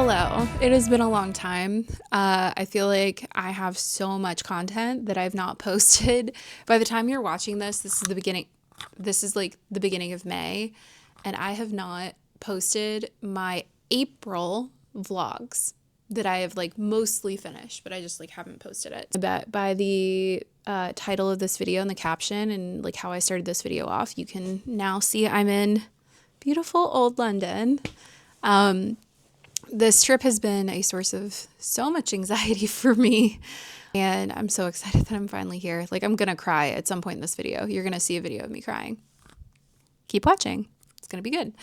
Hello. It has been a long time. I feel like I have so much content that I've not posted. By the time you're watching this, this is like the beginning of May, and I have not posted my April vlogs that I have like mostly finished, but I just like haven't posted it. I bet by the title of this video and the caption and like how I started this video off, you can now see I'm in beautiful old London. This trip has been a source of so much anxiety for me, and I'm so excited that I'm finally here. Like, I'm gonna cry at some point in this video. You're gonna see a video of me crying. Keep watching. It's gonna be good.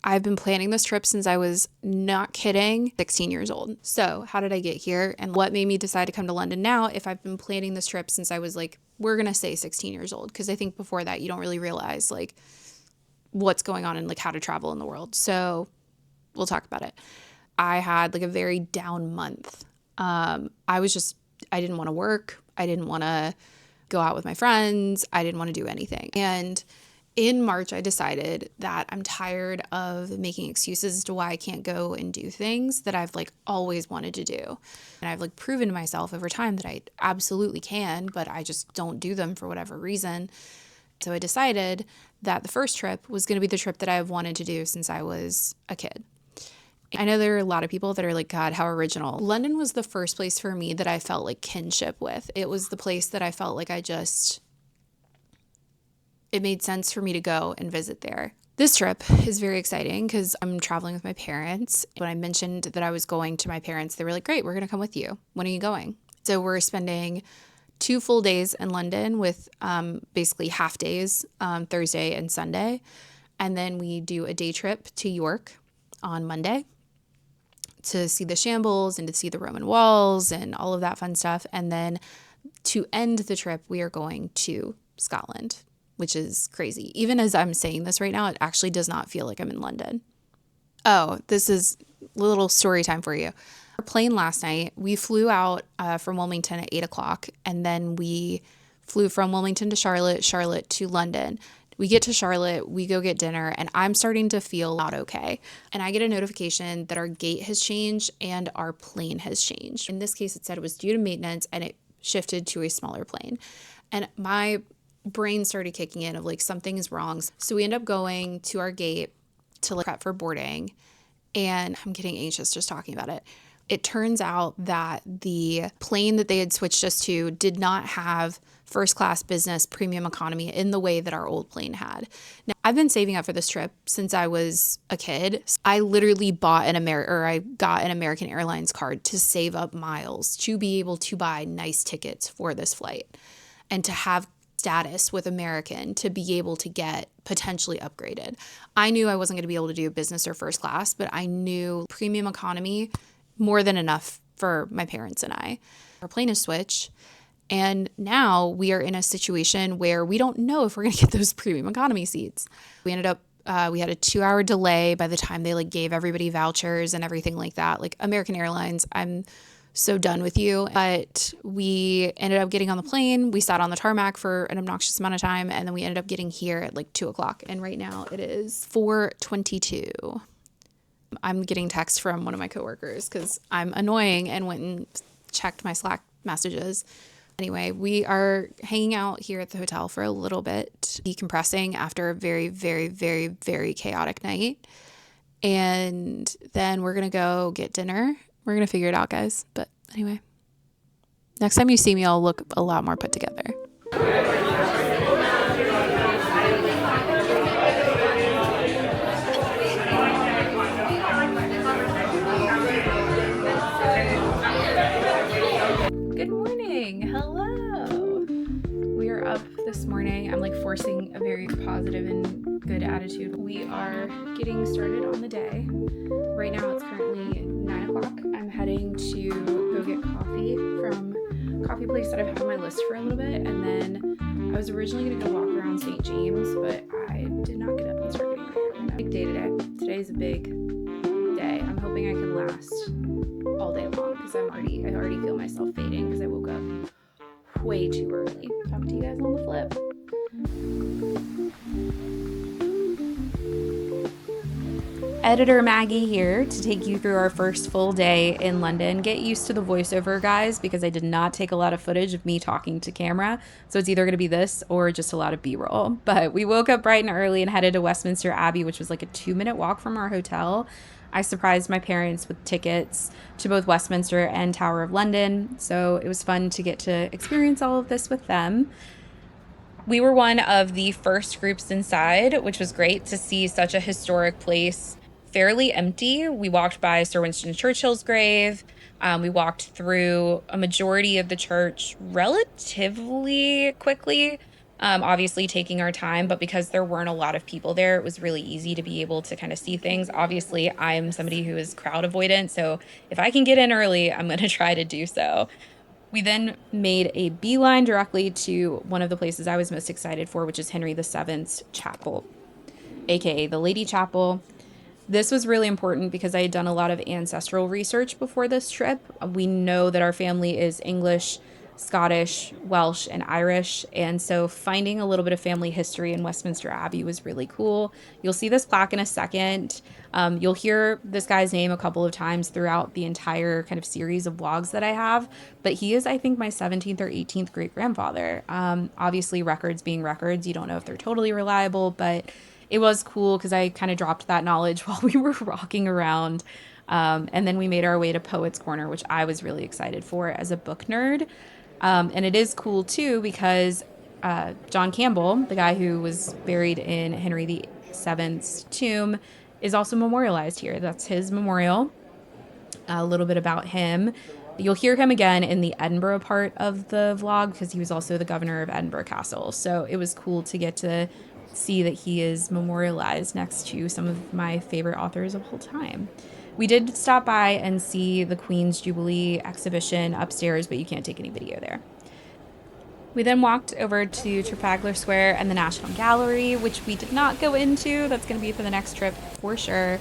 I've been planning this trip since I was, not kidding, 16 years old. So how did I get here, and what made me decide to come to London now if I've been planning this trip since I was like, we're gonna say 16 years old, because I think before that you don't really realize like what's going on and like how to travel in the world. So we'll talk about it. I had like a very down month. I didn't want to work. I didn't want to go out with my friends. I didn't want to do anything. And in March, I decided that I'm tired of making excuses as to why I can't go and do things that I've like always wanted to do. And I've like proven to myself over time that I absolutely can, but I just don't do them for whatever reason. So I decided that the first trip was going to be the trip that I've wanted to do since I was a kid. I know there are a lot of people that are like, God, how original. London was the first place for me that I felt like kinship with. It was the place that I felt like it made sense for me to go and visit there. This trip is very exciting because I'm traveling with my parents. When I mentioned that I was going to my parents, they were like, great, we're going to come with you. When are you going? So we're spending 2 full days in London with basically half days, Thursday and Sunday. And then we do a day trip to York on Monday to see the shambles and to see the Roman walls and all of that fun stuff. And then to end the trip, we are going to Scotland, which is crazy. Even as I'm saying this right now, it actually does not feel like I'm in London. Oh, this is a little story time for you. Our plane last night, we flew out from Wilmington at 8 o'clock, and then we flew from Wilmington to Charlotte to London. We get to Charlotte, we go get dinner, and I'm starting to feel not okay. And I get a notification that our gate has changed and our plane has changed. In this case, it said it was due to maintenance and it shifted to a smaller plane. And my brain started kicking in of like, something is wrong. So we end up going to our gate to like prep for boarding. And I'm getting anxious just talking about it. It turns out that the plane that they had switched us to did not have first class, business, premium economy in the way that our old plane had. Now, I've been saving up for this trip since I was a kid. I literally got an American Airlines card to save up miles to be able to buy nice tickets for this flight and to have status with American to be able to get potentially upgraded. I knew I wasn't going to be able to do business or first class, but I knew premium economy more than enough for my parents and I. Our plane is switched. And now we are in a situation where we don't know if we're going to get those premium economy seats. We ended up, we had a 2-hour delay by the time they like gave everybody vouchers and everything like that. Like American Airlines, I'm so done with you. But we ended up getting on the plane. We sat on the tarmac for an obnoxious amount of time. And then we ended up getting here at like 2 o'clock. And right now it is 4:22. I'm getting text from one of my coworkers because I'm annoying and went and checked my Slack messages. Anyway, we are hanging out here at the hotel for a little bit, decompressing after a very, very, very, very chaotic night. And then we're going to go get dinner. We're going to figure it out, guys. But anyway, next time you see me, I'll look a lot more put together. Hello. We are up this morning. I'm like forcing a very positive and good attitude. We are getting started on the day. Right now it's currently 9 o'clock. I'm heading to go get coffee from a coffee place that I've had on my list for a little bit. And then I was originally going to go walk around St. James, but I did not get up and start getting ready. Big day today. Today's a big day. I'm hoping I can last all day long because I already feel myself fading because I woke up way too early. Talk to you guys on the flip. Editor Maggie here to take you through our first full day in London. Get used to the voiceover, guys, because I did not take a lot of footage of me talking to camera. So it's either going to be this or just a lot of B roll. But we woke up bright and early and headed to Westminster Abbey, which was like a 2-minute walk from our hotel. I surprised my parents with tickets to both Westminster and Tower of London. So it was fun to get to experience all of this with them. We were one of the first groups inside, which was great to see such a historic place fairly empty. We walked by Sir Winston Churchill's grave. We walked through a majority of the church relatively quickly, obviously taking our time, but because there weren't a lot of people there, it was really easy to be able to kind of see things. Obviously, I'm somebody who is crowd avoidant, so if I can get in early, I'm going to try to do so. We then made a beeline directly to one of the places I was most excited for, which is Henry VII's chapel, aka the Lady Chapel. This was really important because I had done a lot of ancestral research before this trip. We know that our family is English, Scottish, Welsh, and Irish. And so finding a little bit of family history in Westminster Abbey was really cool. You'll see this plaque in a second. You'll hear this guy's name a couple of times throughout the entire kind of series of vlogs that I have. But he is, I think, my 17th or 18th great grandfather. Obviously, records being records, you don't know if they're totally reliable, but it was cool because I kind of dropped that knowledge while we were walking around. And then we made our way to Poets Corner, which I was really excited for as a book nerd. And it is cool too because John Campbell, the guy who was buried in Henry VII's tomb, is also memorialized here. That's his memorial. A little bit about him. You'll hear him again in the Edinburgh part of the vlog because he was also the governor of Edinburgh Castle. So it was cool to get to see that he is memorialized next to some of my favorite authors of all time. We did stop by and see the Queen's Jubilee exhibition upstairs, but you can't take any video there. We then walked over to Trafalgar Square and the National Gallery, which we did not go into. That's going to be for the next trip for sure.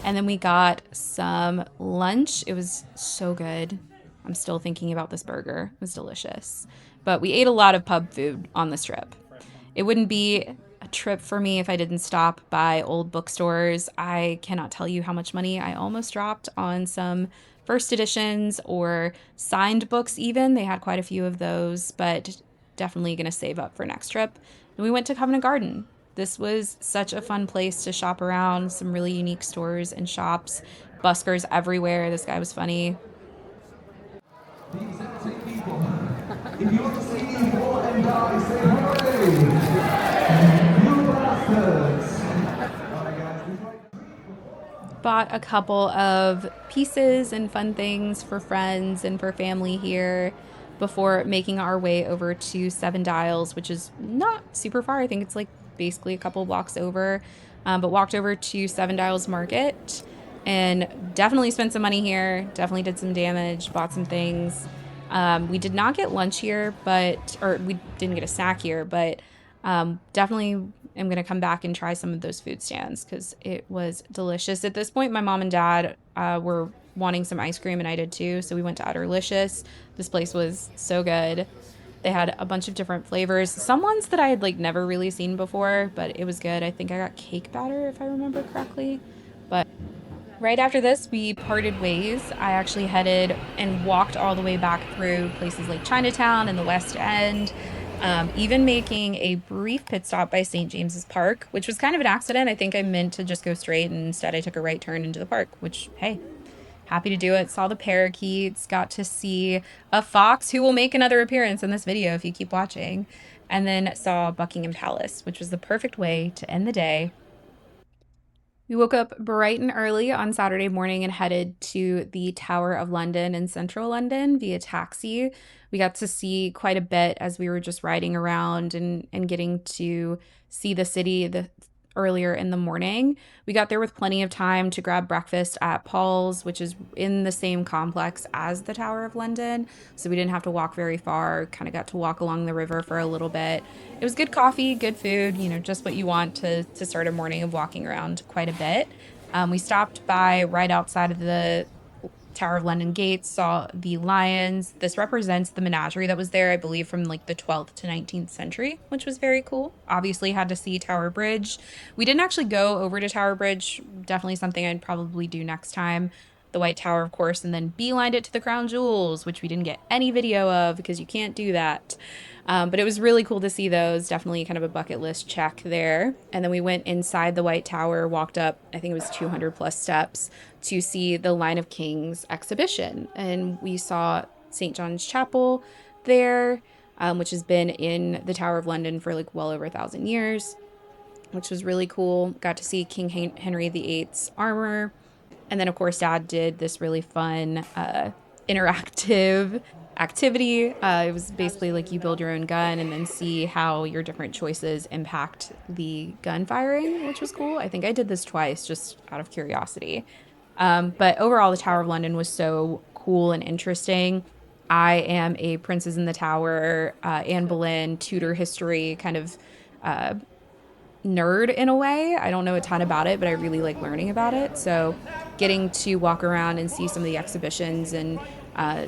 And then we got some lunch. It was so good. I'm still thinking about this burger. It was delicious. But we ate a lot of pub food on this trip. It wouldn't be a trip for me if I didn't stop by old bookstores. I cannot tell you how much money I almost dropped on some first editions or signed books even. They had quite a few of those, but definitely going to save up for next trip. And we went to Covent Garden. This was such a fun place to shop around, some really unique stores and shops, buskers everywhere. This guy was funny. If you want to see me fall and die, say hooray! You bastards! Bought a couple of pieces and fun things for friends and for family here before making our way over to Seven Dials, which is not super far. I think it's like basically a couple blocks over, but walked over to Seven Dials Market and definitely spent some money here, definitely did some damage, bought some things. We did not get lunch here, or we didn't get a snack here, but definitely am going to come back and try some of those food stands because it was delicious. At this point, my mom and dad were wanting some ice cream, and I did too, so we went to Utterlicious. This place was so good. They had a bunch of different flavors. Some ones that I had like never really seen before, but it was good. I think I got cake batter if I remember correctly. But right after this, we parted ways. I actually headed and walked all the way back through places like Chinatown and the West End, even making a brief pit stop by St. James's Park, which was kind of an accident. I think I meant to just go straight, and instead I took a right turn into the park, which, hey, happy to do it. Saw the parakeets, got to see a fox who will make another appearance in this video if you keep watching, and then saw Buckingham Palace, which was the perfect way to end the day. We woke up bright and early on Saturday morning and headed to the Tower of London in central London via taxi. We got to see quite a bit as we were just riding around and getting to see the city earlier in the morning. We got there with plenty of time to grab breakfast at Paul's, which is in the same complex as the Tower of London. So we didn't have to walk very far, kind of got to walk along the river for a little bit. It was good coffee, good food, just what you want to start a morning of walking around quite a bit. We stopped by right outside of the Tower of London gates, saw the lions. This represents the menagerie that was there, I believe, from like the 12th to 19th century, which was very cool. Obviously had to see Tower Bridge. We didn't actually go over to Tower Bridge. Definitely something I'd probably do next time. The White Tower, of course, and then beelined it to the Crown Jewels, which we didn't get any video of because you can't do that. But it was really cool to see those. Definitely kind of a bucket list check there. And then we went inside the White Tower, walked up, I think it was 200 plus steps to see the Line of Kings exhibition. And we saw St. John's Chapel there, which has been in the Tower of London for like well over 1,000 years, which was really cool. Got to see King Henry VIII's armor. And then, of course, Dad did this really fun interactive activity. It was basically like you build your own gun and then see how your different choices impact the gun firing, which was cool. I think I did this twice just out of curiosity. But overall, the Tower of London was so cool and interesting. I am a Princes in the Tower, Anne Boleyn, Tudor history kind of nerd in a way. I don't know a ton about it, but I really like learning about it. So getting to walk around and see some of the exhibitions and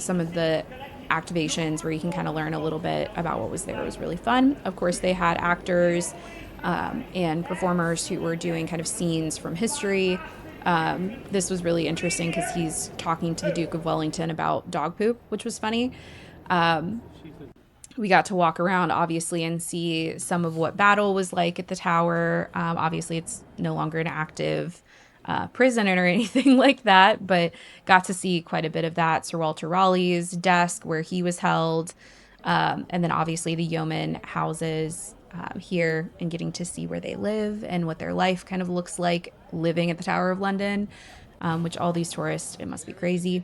some of the activations where you can kind of learn a little bit about what was there was really fun. Of course, they had actors and performers who were doing kind of scenes from history. This was really interesting because he's talking to the Duke of Wellington about dog poop, which was funny. We got to walk around, obviously, and see some of what battle was like at the tower. Obviously, it's no longer an active prison or anything like that, but got to see quite a bit of that. Sir Walter Raleigh's desk where he was held, and then obviously the yeoman houses here, and getting to see where they live and what their life kind of looks like living at the Tower of London, which all these tourists, it must be crazy.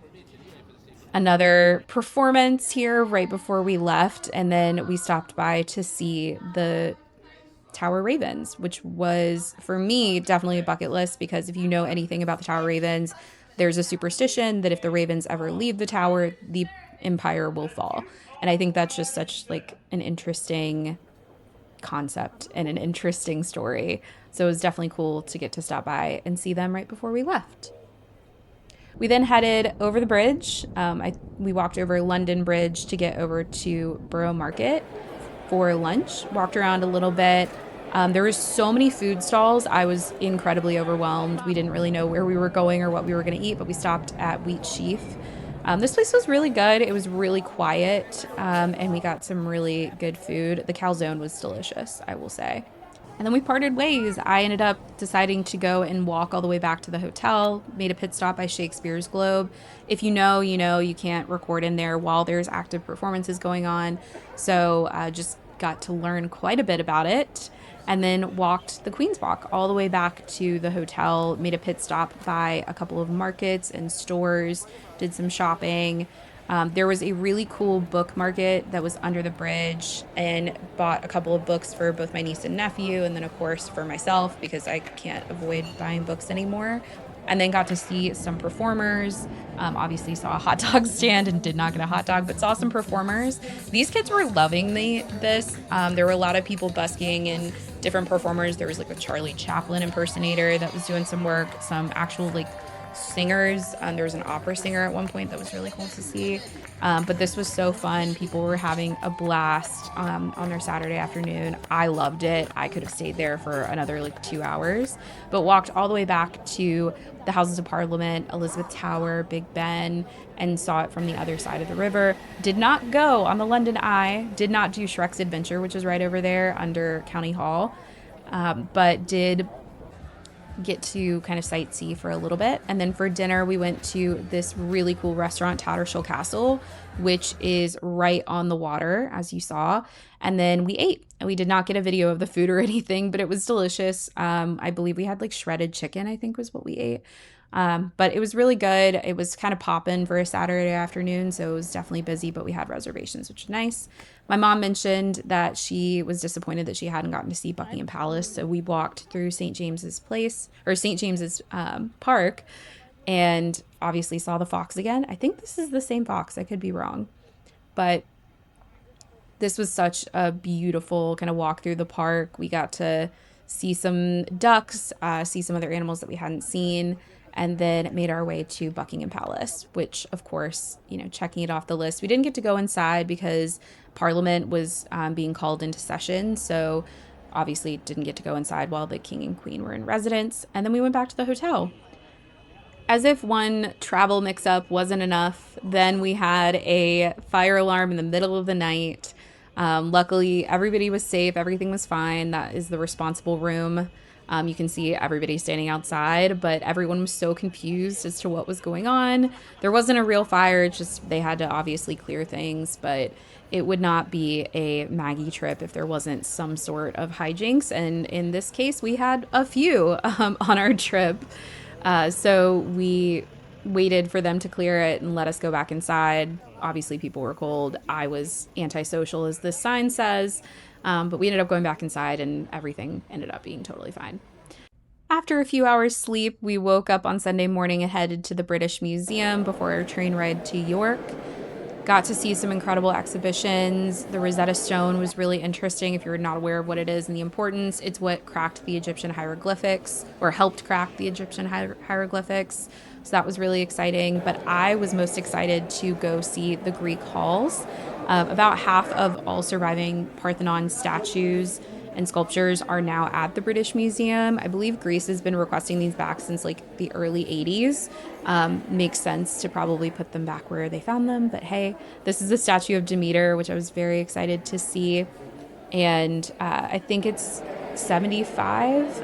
Another performance here right before we left, and then we stopped by to see the Tower Ravens, which was, for me, definitely a bucket list, because if you know anything about the Tower Ravens, there's a superstition that if the ravens ever leave the tower, the empire will fall. And I think that's just such like an interesting concept and an interesting story. So it was definitely cool to get to stop by and see them right before we left. We then headed over the bridge. We walked over London Bridge to get over to Borough Market for lunch. Walked around a little bit. There was so many food stalls. I was incredibly overwhelmed. We didn't really know where we were going or what we were going to eat, but we stopped at Wheat Sheaf. This place was really good. It was really quiet, and we got some really good food. The calzone was delicious, I will say. And then we parted ways. I ended up deciding to go and walk all the way back to the hotel, made a pit stop by Shakespeare's Globe. If you know, you know, you can't record in there while there's active performances going on. So just got to learn quite a bit about it. And then walked the Queen's Walk all the way back to the hotel, made a pit stop by a couple of markets and stores, did some shopping. There was a really cool book market that was under the bridge, and bought a couple of books for both my niece and nephew, and then of course for myself because I can't avoid buying books anymore. And then got to see some performers. Obviously saw a hot dog stand and did not get a hot dog, but saw some performers. These kids were loving this. There were a lot of people busking and different performers. There was like a Charlie Chaplin impersonator that was doing some work, some actual like singers. There was an opera singer at one point that was really cool to see. But this was so fun. People were having a blast on their Saturday afternoon. I loved it. I could have stayed there for another like 2 hours, but walked all the way back to the Houses of Parliament, Elizabeth Tower, Big Ben, and saw it from the other side of the river. Did not go on the London Eye, did not do Shrek's Adventure, which is right over there under County Hall, but did get to kind of sightsee for a little bit. And then for dinner, we went to this really cool restaurant, Tattershall Castle, which is right on the water, as you saw. And then we ate. And we did not get a video of the food or anything, but it was delicious. I believe we had like shredded chicken, I think was what we ate. But it was really good. It was kind of popping for a Saturday afternoon, so it was definitely busy, but we had reservations, which was nice. My mom mentioned that she was disappointed that she hadn't gotten to see Buckingham Palace, so we walked through St. James's Place, or St. James's Park, and obviously saw the fox again. I think this is the same fox. I could be wrong. But this was such a beautiful kind of walk through the park. We got to see some ducks, see some other animals that we hadn't seen. and then made our way to Buckingham Palace, which, of course, checking it off the list. We didn't get to go inside because Parliament was being called into session, so obviously didn't get to go inside while the King and Queen were in residence. And then we went back to the hotel. As if one travel mix-up wasn't enough, then we had a fire alarm in the middle of the night. Luckily, everybody was safe. Everything was fine. That is the responsible room. You can see everybody standing outside, but everyone was so confused as to what was going on. There wasn't a real fire. It's just they had to obviously clear things, but it would not be a Maggie trip if there wasn't some sort of hijinks. And in this case, we had a few on our trip. So we waited for them to clear it and let us go back inside. Obviously, people were cold. I was antisocial, as this sign says. But we ended up going back inside and everything ended up being totally fine. After a few hours sleep, we woke up on Sunday morning and headed to the British Museum before our train ride to York. Got to see some incredible exhibitions. The Rosetta Stone was really interesting if you're not aware of what it is and the importance. It's what cracked the Egyptian hieroglyphics, or helped crack the Egyptian hieroglyphics. So that was really exciting. But I was most excited to go see the Greek halls. About half of all surviving Parthenon statues and sculptures are now at the British Museum. I believe Greece has been requesting these back since like the early 80s. Makes sense to probably put them back where they found them. But hey, this is a statue of Demeter, which I was very excited to see. And I think it's 75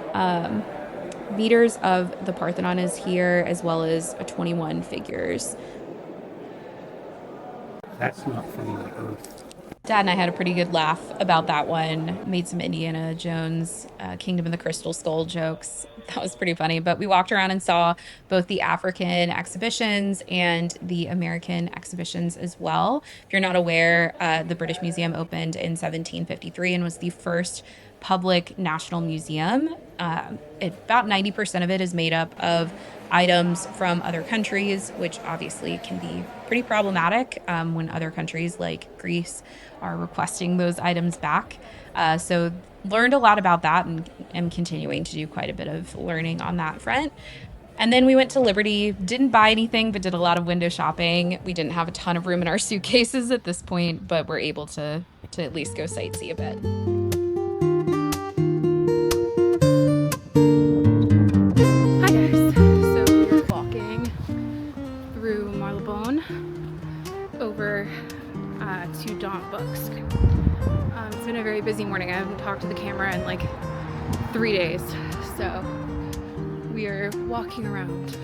meters of the Parthenon is here, as well as 21 figures. That's not funny. Dad and I had a pretty good laugh about that one. Made some Indiana Jones, Kingdom of the Crystal Skull jokes. That was pretty funny. But we walked around and saw both the African exhibitions and the American exhibitions as well. If you're not aware, the British Museum opened in 1753 and was the first public national museum. About 90% of it is made up of items from other countries, which obviously can be pretty problematic when other countries like Greece are requesting those items back. So learned a lot about that and am continuing to do quite a bit of learning on that front. And then we went to Liberty, didn't buy anything, but did a lot of window shopping. We didn't have a ton of room in our suitcases at this point, but we're able to at least go sightsee a bit. Hi guys. So we're walking through Marylebone over to Daunt Books. It's been a very busy morning. I haven't talked to the camera in like 3 days. So we are walking around.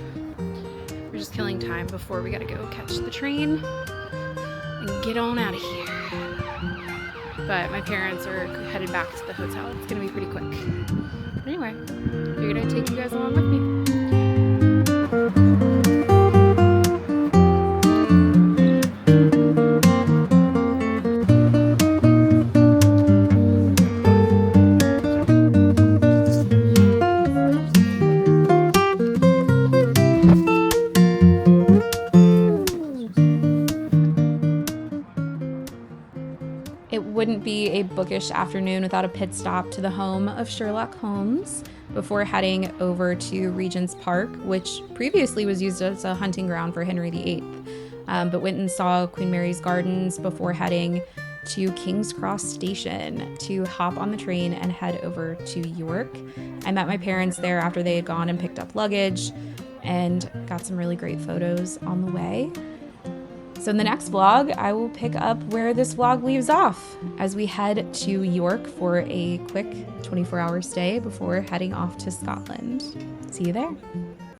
We're just killing time before we gotta go catch the train and get on out of here. But my parents are headed back to the hotel. It's gonna be pretty quick. But anyway, figured I'd take you guys along with me. Wouldn't be a bookish afternoon without a pit stop to the home of Sherlock Holmes before heading over to Regent's Park, which previously was used as a hunting ground for Henry VIII, but went and saw Queen Mary's Gardens before heading to King's Cross Station to hop on the train and head over to York. I met my parents there after they had gone and picked up luggage and got some really great photos on the way. So in the next vlog, I will pick up where this vlog leaves off as we head to York for a quick 24-hour stay before heading off to Scotland. See you there.